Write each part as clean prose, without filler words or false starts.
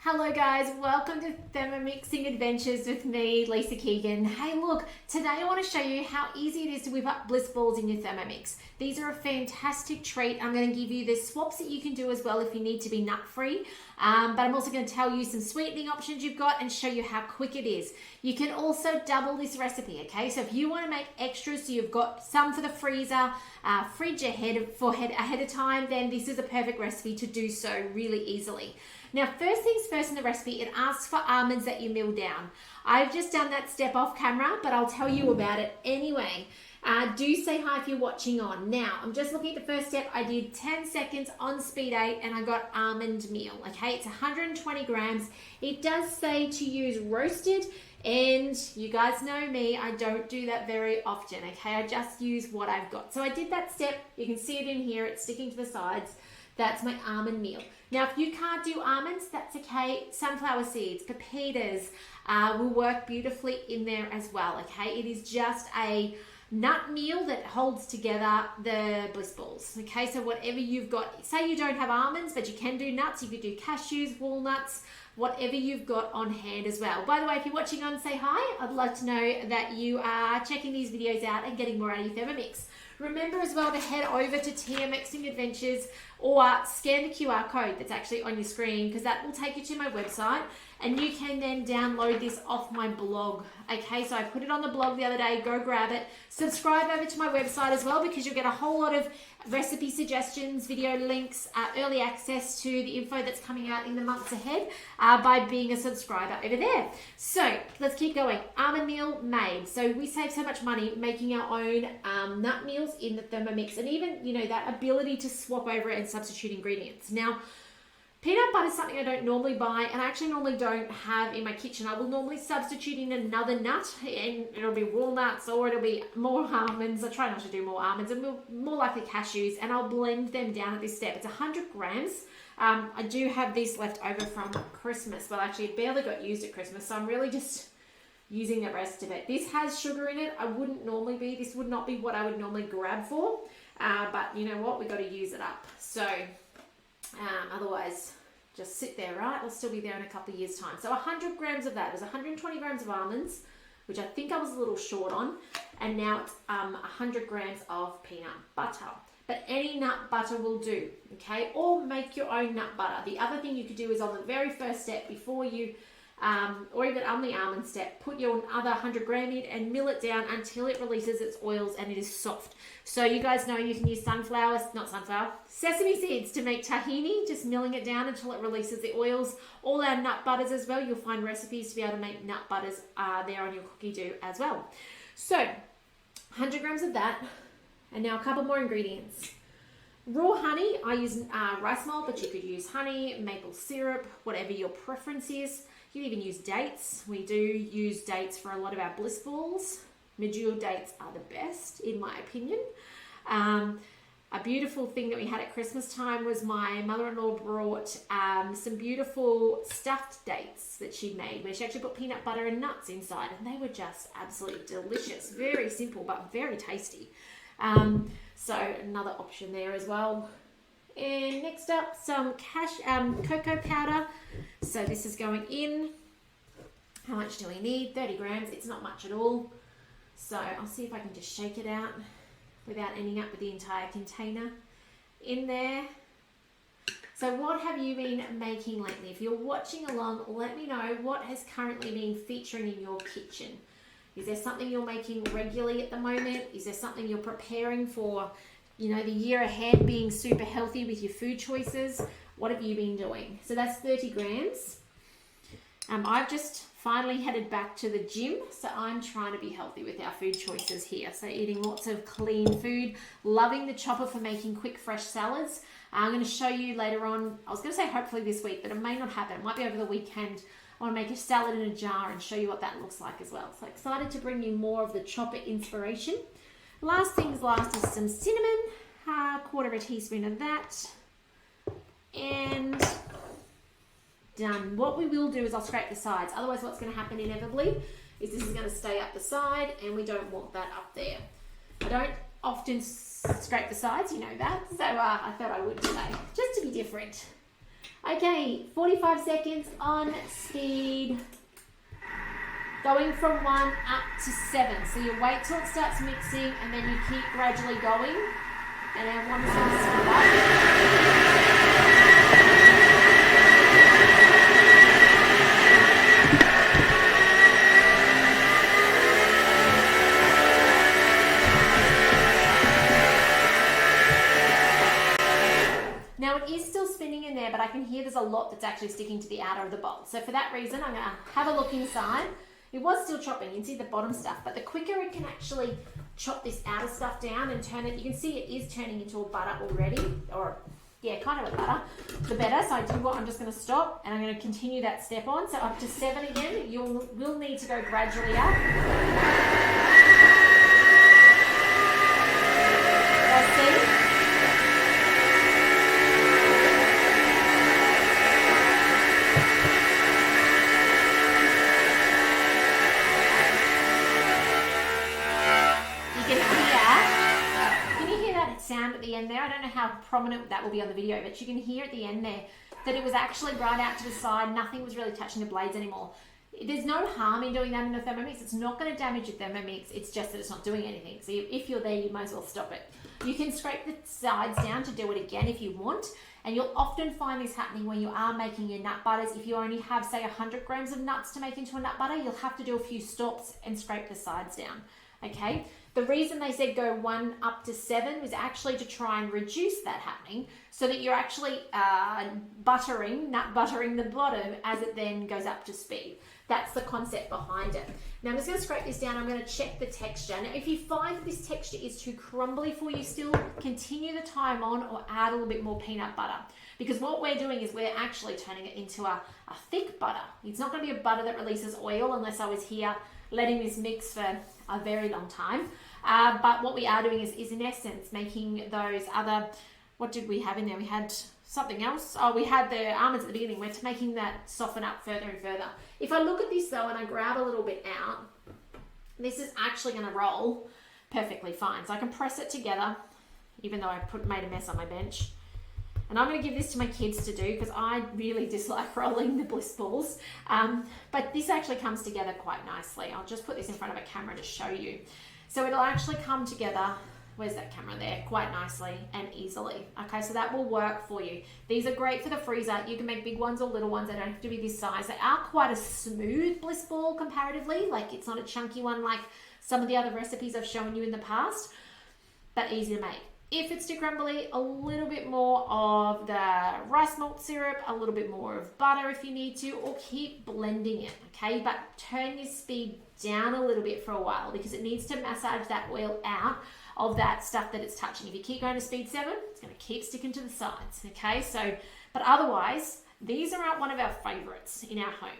Hello guys, welcome to Thermomixing Adventures with me, Lisa Keegan. Hey look, today I want to show you how easy it is to whip up bliss balls in your Thermomix. These are a fantastic treat. I'm going to give you the swaps that you can do as well if you need to be nut free. But I'm also going to tell you some sweetening options you've got and show you how quick it is. You can also double this recipe, okay? So if you want to make extras, so you've got some for the freezer, fridge ahead of time, then this is a perfect recipe to do so really easily. Now, first things first in the recipe, it asks for almonds that you mill down. I've just done that step off camera, but I'll tell you about it anyway. Do say hi if you're watching on. Now, I'm just looking at the first step. I did 10 seconds on speed 8 and I got almond meal, okay? It's 120 grams. It does say to use roasted, and you guys know me, I don't do that very often, okay? I just use what I've got. So I did that step. You can see it in here. It's sticking to the sides. That's my almond meal. Now, if you can't do almonds, that's okay. Sunflower seeds, pepitas will work beautifully in there as well, okay? It is just a nut meal that holds together the bliss balls, okay? So whatever you've got, say you don't have almonds, but you can do nuts. You could do cashews, walnuts, whatever you've got on hand as well. By the way, if you're watching on, say hi. I'd love to know that you are checking these videos out and getting more out of your Thermomix. Remember as well to head over to Thermomixing Adventures or scan the QR code that's actually on your screen, because that will take you to my website and you can then download this off my blog. Okay, so I put it on the blog the other day. Go grab it. Subscribe over to my website as well, because you'll get a whole lot of recipe suggestions, video links, early access to the info that's coming out in the months ahead by being a subscriber over there. So let's keep going. Almond meal made. So we save so much money making our own nut meals in the Thermomix, and even, you know, that ability to swap over and substitute ingredients. Now, peanut butter is something I don't normally buy, and I actually normally don't have in my kitchen. I will normally substitute in another nut, and it'll be walnuts or it'll be more almonds. I try not to do more almonds, and more likely cashews, and I'll blend them down at this step. It's 100 grams. I do have this left over from Christmas, but actually it barely got used at Christmas, so I'm really just using the rest of it. This has sugar in it. This would not be what I would normally grab for, but you know what? We got to use it up. So otherwise, just sit there, right? It'll still be there in a couple of years' time. So 100 grams of that. It was 120 grams of almonds, which I think I was a little short on. And now it's 100 grams of peanut butter. But any nut butter will do, okay? Or make your own nut butter. The other thing you could do is on the very first step, before you, or even on the almond step, put your other 100 gram in and mill it down until it releases its oils and it is soft. So you guys know you can use sesame seeds to make tahini, just milling it down until it releases the oils. All our nut butters as well, you'll find recipes to be able to make nut butters there on your cookie dough as well. So 100 grams of that, and now a couple more ingredients. Raw honey, I use rice malt, but you could use honey, maple syrup, whatever your preference is. You can even use dates. We do use dates for a lot of our bliss balls. Medjool dates are the best, in my opinion. A beautiful thing that we had at Christmas time was my mother-in-law brought some beautiful stuffed dates that she made, where she actually put peanut butter and nuts inside, and they were just absolutely delicious. Very simple, but very tasty. So another option there as well. And next up, some cocoa powder. So this is going in. How much do we need? 30 grams. It's not much at all. So I'll see if I can just shake it out without ending up with the entire container in there. So what have you been making lately? If you're watching along, let me know what has currently been featuring in your kitchen. Is there something you're making regularly at the moment? Is there something you're preparing for, you know, the year ahead, being super healthy with your food choices? What have you been doing? So that's 30 grams. I've just finally headed back to the gym, so I'm trying to be healthy with our food choices here. So eating lots of clean food, loving the chopper for making quick, fresh salads. I'm going to show you later on. I was going to say hopefully this week, but it may not happen. It might be over the weekend. I want to make a salad in a jar and show you what that looks like as well. So excited to bring you more of the chopper inspiration. Last things last is some cinnamon, quarter of a teaspoon of that, and done. What we will do is I'll scrape the sides. Otherwise what's going to happen inevitably is this is going to stay up the side, and we don't want that up there. I don't often scrape the sides, you know that, so I thought I would today, just to be different. Okay, 45 seconds on speed. Going from 1 up to 7. So you wait till it starts mixing and then you keep gradually going. And then one is going to speed up. Now it is still spinning in there, but I can hear there's a lot that's actually sticking to the outer of the bowl. So for that reason, I'm going to have a look inside. It was still chopping, you can see the bottom stuff, but the quicker it can actually chop this outer stuff down and turn it, you can see it is turning into a butter already, or yeah, kind of a butter, the better. So I do what, I'm just going to stop and I'm going to continue that step on. So up to 7 again, will need to go gradually up. See? Sound at the end there. I don't know how prominent that will be on the video, but you can hear at the end there that it was actually right out to the side. Nothing was really touching the blades anymore. There's no harm in doing that in a Thermomix. It's not going to damage your Thermomix. It's just that it's not doing anything. So if you're there, you might as well stop it. You can scrape the sides down to do it again if you want. And you'll often find this happening when you are making your nut butters. If you only have, say, 100 grams of nuts to make into a nut butter, you'll have to do a few stops and scrape the sides down. Okay? The reason they said go 1 up to 7 was actually to try and reduce that happening so that you're actually nut buttering the bottom as it then goes up to speed. That's the concept behind it. Now I'm just going to scrape this down. I'm going to check the texture. Now if you find that this texture is too crumbly for you still, continue the time on or add a little bit more peanut butter. Because what we're doing is we're actually turning it into a thick butter. It's not going to be a butter that releases oil unless I was here letting this mix for a very long time. But what we are doing is in essence making those other, what did we have in there? We had something else. Oh, we had the almonds at the beginning. We're making that soften up further and further. If I look at this though and I grab a little bit out, this is actually going to roll perfectly fine. So I can press it together, even though I made a mess on my bench. And I'm going to give this to my kids to do because I really dislike rolling the Bliss balls. But this actually comes together quite nicely. I'll just put this in front of a camera to show you. So it'll actually come together, where's that camera there, quite nicely and easily. Okay, so that will work for you. These are great for the freezer. You can make big ones or little ones. They don't have to be this size. They are quite a smooth Bliss ball comparatively. Like it's not a chunky one like some of the other recipes I've shown you in the past, but easy to make. If it's too crumbly, a little bit more of the rice malt syrup, a little bit more of butter if you need to, or keep blending it, okay? But turn your speed down a little bit for a while because it needs to massage that oil out of that stuff that it's touching. If you keep going to speed 7, it's going to keep sticking to the sides, okay? So, but otherwise, these are one of our favorites in our home.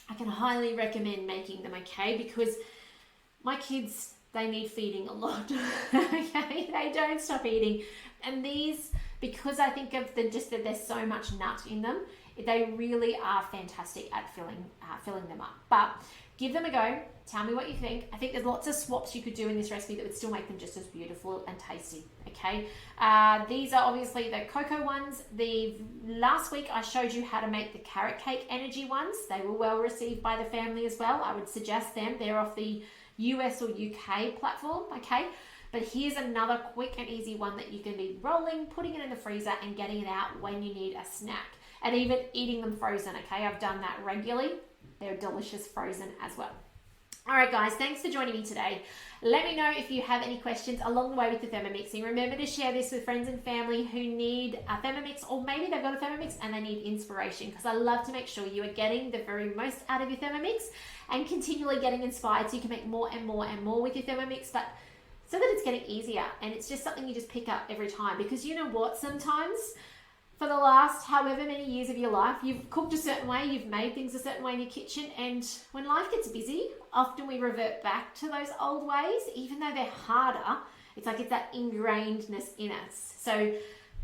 I can highly recommend making them, okay? Because my kids, they need feeding a lot, okay? They don't stop eating. And these, because I think of just that there's so much nut in them, they really are fantastic at filling them up. But give them a go. Tell me what you think. I think there's lots of swaps you could do in this recipe that would still make them just as beautiful and tasty, okay? These are obviously the cocoa ones. Last week I showed you how to make the carrot cake energy ones. They were well received by the family as well. I would suggest them. They're off the US or UK platform, okay? But here's another quick and easy one that you can be rolling, putting it in the freezer and getting it out when you need a snack. And even eating them frozen, okay? I've done that regularly. They're delicious frozen as well. All right, guys, thanks for joining me today. Let me know if you have any questions along the way with the Thermomixing. Remember to share this with friends and family who need a Thermomix, or maybe they've got a Thermomix and they need inspiration, because I love to make sure you are getting the very most out of your Thermomix and continually getting inspired so you can make more and more and more with your Thermomix, but so that it's getting easier and it's just something you just pick up every time. Because you know what, sometimes for the last however many years of your life, you've cooked a certain way, you've made things a certain way in your kitchen, and when life gets busy, often we revert back to those old ways, even though they're harder. It's like it's that ingrainedness in us. So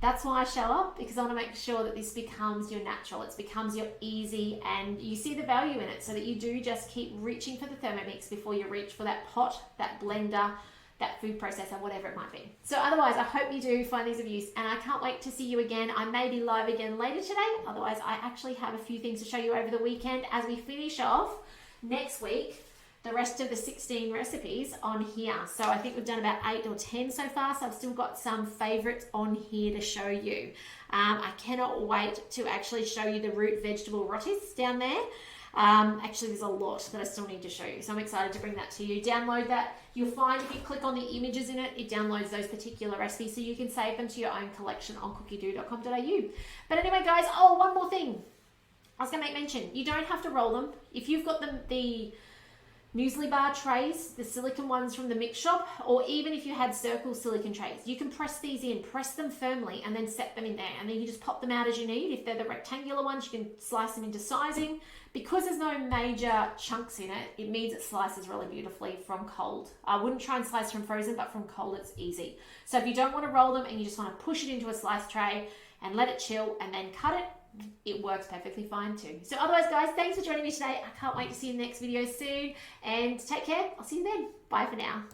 that's why I show up, because I want to make sure that this becomes your natural, it becomes your easy, and you see the value in it, so that you do just keep reaching for the Thermomix before you reach for that pot, that blender, that food processor, whatever it might be. So otherwise, I hope you do find these of use, and I can't wait to see you again. I may be live again later today. Otherwise, I actually have a few things to show you over the weekend as we finish off next week the rest of the 16 recipes on here. So I think we've done about 8 or 10 so far, so I've still got some favorites on here to show you. I cannot wait to actually show you the root vegetable rotis down there. Actually, there's a lot that I still need to show you, so I'm excited to bring that to you. Download that. You'll find if you click on the images in it, it downloads those particular recipes, so you can save them to your own collection on cookiedoo.com.au. But anyway, guys, oh, one more thing I was going to make mention. You don't have to roll them. If you've got the muesli bar trays, the silicone ones from the mix shop, or even if you had circle silicone trays, you can press these in, press them firmly, and then set them in there, and then you just pop them out as you need. If they're the rectangular ones, you can slice them into sizing. Because there's no major chunks in it, it means it slices really beautifully from cold. I wouldn't try and slice from frozen, but from cold it's easy. So if you don't want to roll them and you just want to push it into a slice tray and let it chill and then cut it, it works perfectly fine too. So otherwise, guys, thanks for joining me today. I can't wait to see you in the next video soon, and take care. I'll see you then. Bye for now.